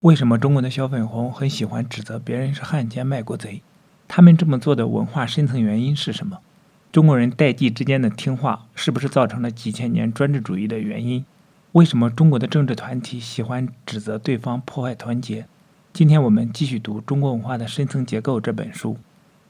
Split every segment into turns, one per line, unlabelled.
为什么中国的小粉红很喜欢指责别人是汉奸卖国贼？他们这么做的文化深层原因是什么？中国人代际之间的听话是不是造成了几千年专制主义的原因？为什么中国的政治团体喜欢指责对方破坏团结？今天我们继续读《中国文化的深层结构》这本书。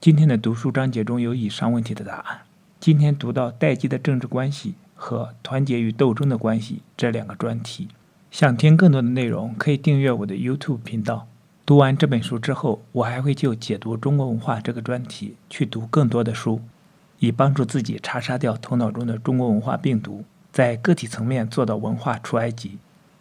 今天的读书章节中有以上问题的答案。今天读到代际的政治关系和团结与斗争的关系这两个专题。想听更多的内容，可以订阅我的 YouTube 频道。读完这本书之后，我还会就解读中国文化这个专题去读更多的书，以帮助自己查杀掉头脑中的中国文化病毒，在个体层面做到文化出埃及，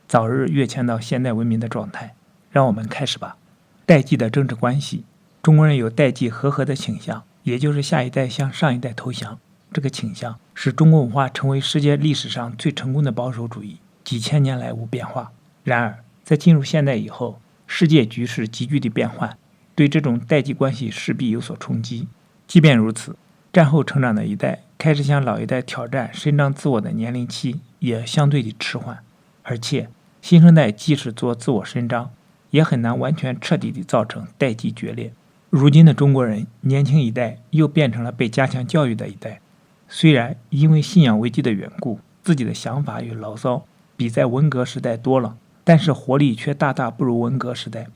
早日跃迁到现代文明的状态。让我们开始吧。代际的政治关系，中国人有代际和合的倾向，也就是下一代向上一代投降。这个倾向使中国文化成为世界历史上最成功的保守主义。几千年来无变化。然而，在进入现代以后，世界局势急剧的变换，对这种代际关系势必有所冲击。即便如此，战后成长的一代开始向老一代挑战伸张自我的年龄期也相对的迟缓，而且新生代即使做自我伸张，也很难完全彻底地造成代际决裂。如今的中国人年轻一代又变成了被加强教育的一代，虽然因为信仰危机的缘故，自己的想法与牢骚比在文革时代多了，但是活力却大大不如文革时代。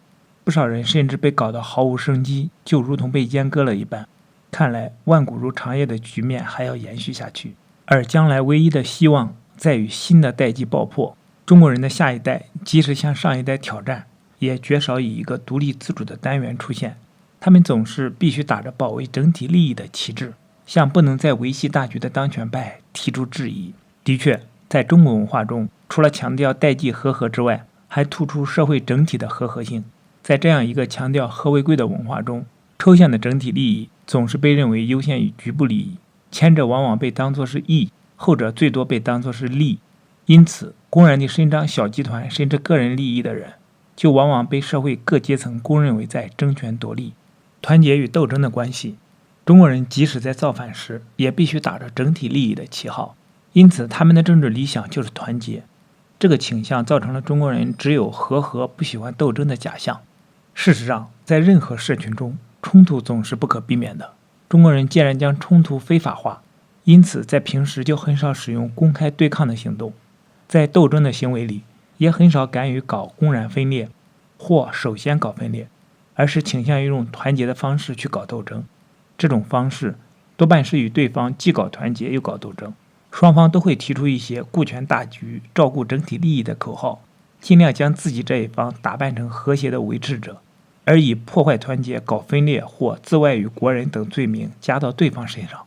不少人甚至被搞得毫无生机，就如同被阉割了一般。看来万古如长夜的局面还要延续下去，而将来唯一的希望在于新的代际爆破。中国人的下一代即使向上一代挑战，也绝少以一个独立自主的单元出现。他们总是必须打着保卫整体利益的旗帜，向不能再维系大局的当权派提出质疑。的确，在中国文化中，除了强调代际和合之外，还突出社会整体的和合性。在这样一个强调和为贵的文化中，抽象的整体利益总是被认为优先于局部利益，前者往往被当作是义，后者最多被当作是利。因此，公然地伸张小集团甚至个人利益的人，就往往被社会各阶层公认为在争权夺利。团结与斗争的关系，中国人即使在造反时，也必须打着整体利益的旗号。因此，他们的政治理想就是团结。这个倾向造成了中国人只有和合不喜欢斗争的假象。事实上，在任何社群中，冲突总是不可避免的。中国人既然将冲突非法化，因此在平时就很少使用公开对抗的行动，在斗争的行为里，也很少敢于搞公然分裂，或首先搞分裂，而是倾向于用团结的方式去搞斗争。这种方式多半是与对方既搞团结又搞斗争。双方都会提出一些顾全大局、照顾整体利益的口号，尽量将自己这一方打扮成和谐的维持者，而以破坏团结、搞分裂或自外于国人等罪名加到对方身上。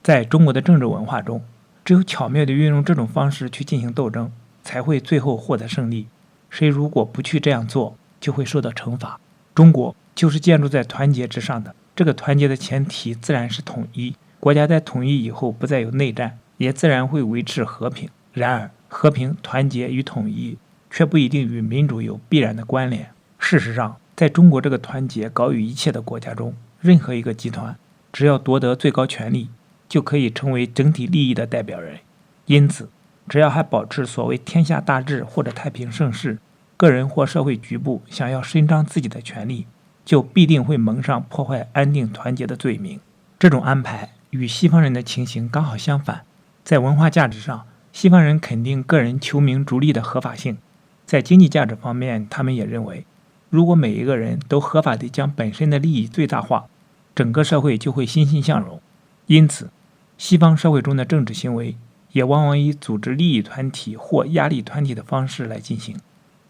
在中国的政治文化中，只有巧妙地运用这种方式去进行斗争，才会最后获得胜利。谁如果不去这样做，就会受到惩罚。中国就是建筑在团结之上的，这个团结的前提自然是统一。国家在统一以后不再有内战，也自然会维持和平。然而，和平、团结与统一却不一定与民主有必然的关联。事实上，在中国这个团结高于一切的国家中，任何一个集团只要夺得最高权力，就可以成为整体利益的代表人。因此，只要还保持所谓天下大治或者太平盛世，个人或社会局部想要伸张自己的权利，就必定会蒙上破坏安定团结的罪名。这种安排与西方人的情形刚好相反。在文化价值上，西方人肯定个人求名逐利的合法性。在经济价值方面，他们也认为，如果每一个人都合法地将本身的利益最大化，整个社会就会欣欣向荣。因此，西方社会中的政治行为也往往以组织利益团体或压力团体的方式来进行。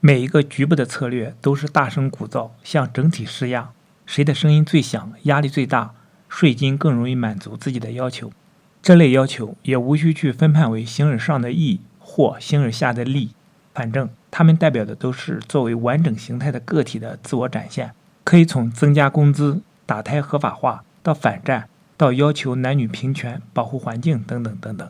每一个局部的策略都是大声鼓噪，向整体施压，谁的声音最响，压力最大，税金更容易满足自己的要求。这类要求也无需去分判为形而上的义或形而下的利，反正他们代表的都是作为完整形态的个体的自我展现，可以从增加工资、打胎合法化到反战，到要求男女平权、保护环境等等等等。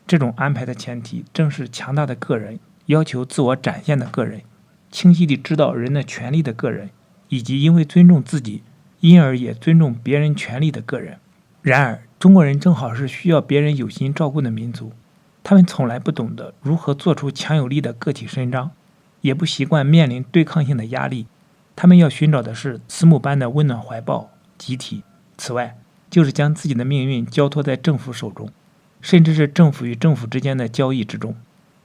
这种安排的前提正是强大的个人，要求自我展现的个人，清晰地知道人的权利的个人，以及因为尊重自己，因而也尊重别人权利的个人。然而，中国人正好是需要别人有心照顾的民族，他们从来不懂得如何做出强有力的个体伸张，也不习惯面临对抗性的压力，他们要寻找的是慈母般的温暖怀抱、集体。此外，就是将自己的命运交托在政府手中，甚至是政府与政府之间的交易之中。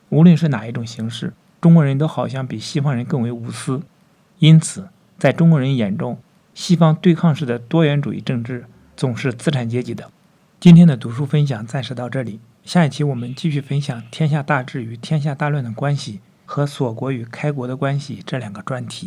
无论是哪一种形式，中国人都好像比西方人更为无私。因此，在中国人眼中，西方对抗式的多元主义政治总是资产阶级的。今天的读书分享暂时到这里，下一期我们继续分享天下大治与天下大乱的关系和锁国与开国的关系这两个专题。